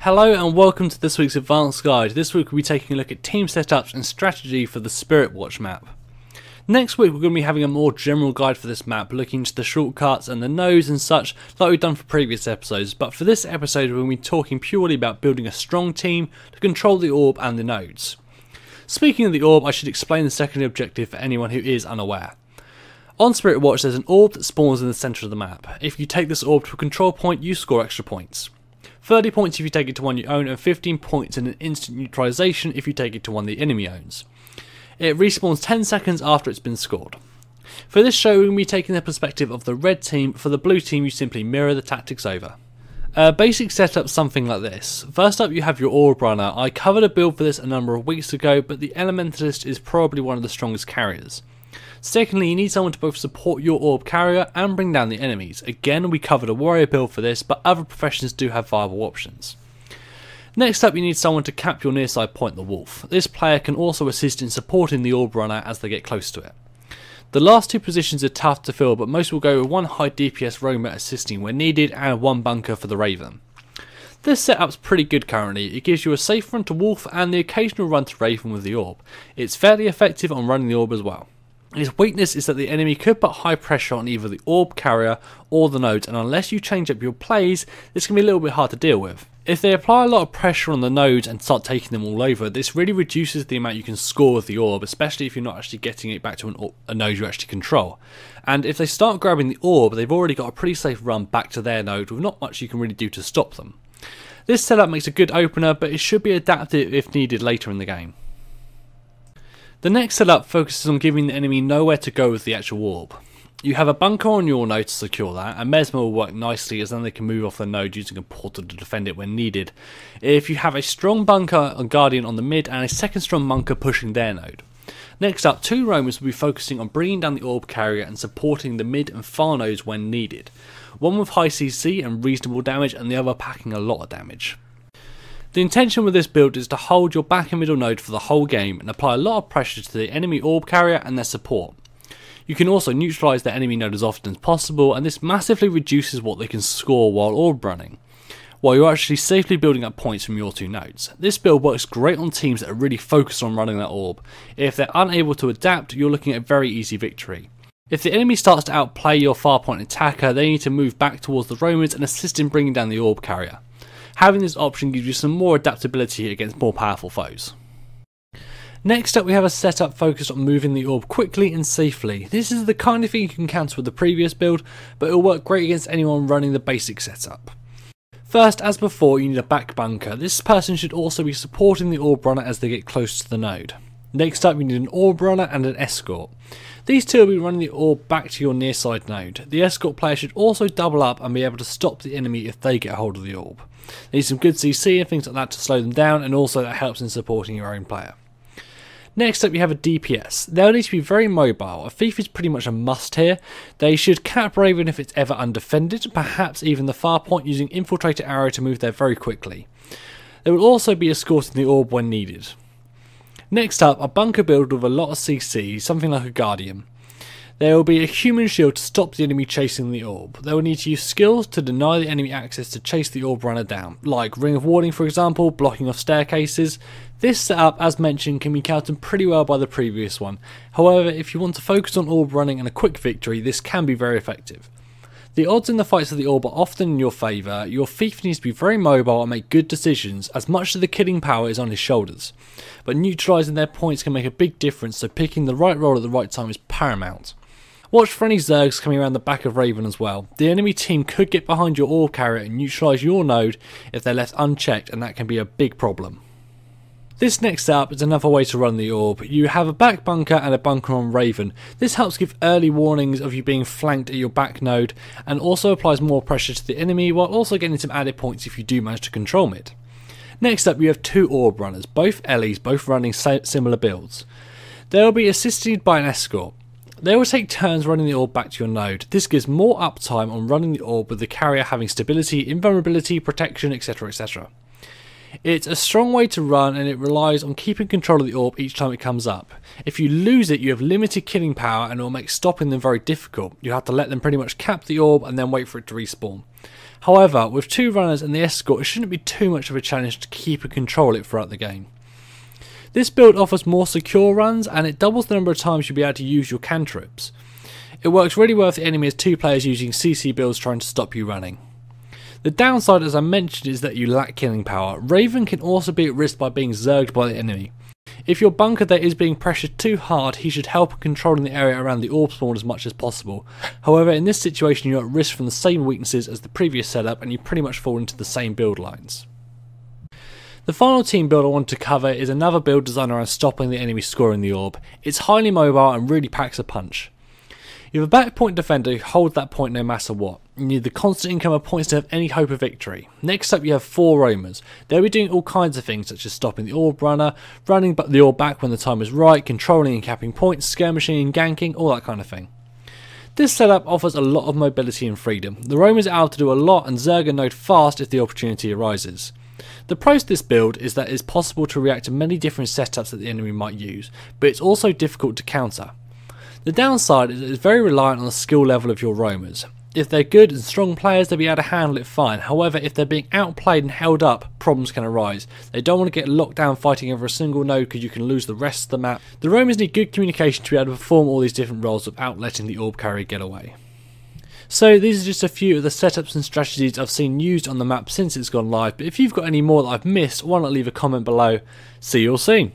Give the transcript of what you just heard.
Hello and welcome to this week's Advanced Guide. This week we'll be taking a look at team setups and strategy for the Spirit Watch map. Next week we're going to be having a more general guide for this map, looking into the shortcuts and the nodes and such like we've done for previous episodes, but for this episode we're going to be talking purely about building a strong team to control the orb and the nodes. Speaking of the orb, I should explain the secondary objective for anyone who is unaware. On Spirit Watch there's an orb that spawns in the centre of the map. If you take this orb to a control point you score extra points. 30 points if you take it to one you own, and 15 points in an instant neutralisation if you take it to one the enemy owns. It respawns 10 seconds after it's been scored. For this show we will be taking the perspective of the red team. For the blue team you simply mirror the tactics over. Basic setup something like this. First up you have your orb runner. I covered a build for this a number of weeks ago, but the Elementalist is probably one of the strongest carriers. Secondly, you need someone to both support your orb carrier and bring down the enemies. Again, we covered a warrior build for this, but other professions do have viable options. Next up, you need someone to cap your near side point, the wolf. This player can also assist in supporting the orb runner as they get close to it. The last two positions are tough to fill, but most will go with one high DPS roamer assisting when needed and one bunker for the raven. This setup's pretty good currently. It gives you a safe run to wolf and the occasional run to raven with the orb. It's fairly effective on running the orb as well. Its weakness is that the enemy could put high pressure on either the orb carrier or the nodes, and unless you change up your plays, this can be a little bit hard to deal with. If they apply a lot of pressure on the nodes and start taking them all over, this really reduces the amount you can score with the orb, especially if you're not actually getting it back to a node you actually control. And if they start grabbing the orb, they've already got a pretty safe run back to their node with not much you can really do to stop them. This setup makes a good opener, but it should be adapted if needed later in the game. The next setup focuses on giving the enemy nowhere to go with the actual orb. You have a bunker on your node to secure that, and Mesmer will work nicely as then they can move off the node using a portal to defend it when needed. If you have a strong bunker on Guardian on the mid and a second strong bunker pushing their node. Next up, two roamers will be focusing on bringing down the orb carrier and supporting the mid and far nodes when needed. One with high CC and reasonable damage and the other packing a lot of damage. The intention with this build is to hold your back and middle node for the whole game and apply a lot of pressure to the enemy orb carrier and their support. You can also neutralise the enemy node as often as possible, and this massively reduces what they can score while orb running, while you're actually safely building up points from your two nodes. This build works great on teams that are really focused on running that orb. If they're unable to adapt, you're looking at a very easy victory. If the enemy starts to outplay your far point attacker, they need to move back towards the roamers and assist in bringing down the orb carrier. Having this option gives you some more adaptability against more powerful foes. Next up we have a setup focused on moving the orb quickly and safely. This is the kind of thing you can counter with the previous build, but it will work great against anyone running the basic setup. First, as before, you need a back bunker. This person should also be supporting the orb runner as they get close to the node. Next up you need an orb runner and an escort. These two will be running the orb back to your near side node. The escort player should also double up and be able to stop the enemy if they get hold of the orb. They need some good CC and things like that to slow them down, and also that helps in supporting your own player. Next up you have a DPS. They'll need to be very mobile. A thief is pretty much a must here. They should cap Raven if it's ever undefended, perhaps even the far point using Infiltrator Arrow to move there very quickly. They will also be escorting the orb when needed. Next up, a bunker build with a lot of CC, something like a Guardian. There will be a human shield to stop the enemy chasing the orb. They will need to use skills to deny the enemy access to chase the orb runner down, like Ring of Warding for example, blocking off staircases. This setup, as mentioned, can be countered pretty well by the previous one. However, if you want to focus on orb running and a quick victory, this can be very effective. The odds in the fights of the orb are often in your favour. Your thief needs to be very mobile and make good decisions, as much of the killing power is on his shoulders. But neutralising their points can make a big difference, so picking the right role at the right time is paramount. Watch for any Zergs coming around the back of Raven as well. The enemy team could get behind your orb carrier and neutralise your node if they're left unchecked, and that can be a big problem. This next setup is another way to run the orb. You have a back bunker and a bunker on Raven. This helps give early warnings of you being flanked at your back node, and also applies more pressure to the enemy while also getting some added points if you do manage to control mid. Next up you have two orb runners, both Ellies, both running similar builds. They will be assisted by an escort. They will take turns running the orb back to your node. This gives more uptime on running the orb with the carrier having stability, invulnerability, protection, etc, etc. It's a strong way to run and it relies on keeping control of the orb each time it comes up. If you lose it, you have limited killing power and it will make stopping them very difficult. You have to let them pretty much cap the orb and then wait for it to respawn. However, with 2 runners and the escort, it shouldn't be too much of a challenge to keep and control it throughout the game. This build offers more secure runs and it doubles the number of times you'll be able to use your cantrips. It works really well if the enemy has 2 players using CC builds trying to stop you running. The downside, as I mentioned, is that you lack killing power. Raven can also be at risk by being zerged by the enemy. If your bunker there is being pressured too hard, he should help in controlling the area around the orb spawn as much as possible. However, in this situation you're at risk from the same weaknesses as the previous setup and you pretty much fall into the same build lines. The final team build I want to cover is another build designed around stopping the enemy scoring the orb. It's highly mobile and really packs a punch. You have a back point defender who holds that point no matter what. You need the constant income of points to have any hope of victory. Next up you have 4 roamers. They'll be doing all kinds of things such as stopping the orb runner, running the orb back when the time is right, controlling and capping points, skirmishing, ganking, all that kind of thing. This setup offers a lot of mobility and freedom. The roamers are able to do a lot and zerg a node fast if the opportunity arises. The pros to this build is that it's possible to react to many different setups that the enemy might use, but it's also difficult to counter. The downside is that it's very reliant on the skill level of your roamers. If they're good and strong players, they'll be able to handle it fine. However, if they're being outplayed and held up, problems can arise. They don't want to get locked down fighting over a single node because you can lose the rest of the map. The roamers need good communication to be able to perform all these different roles without letting the orb carrier get away. So these are just a few of the setups and strategies I've seen used on the map since it's gone live, but if you've got any more that I've missed, why not leave a comment below. See you all soon.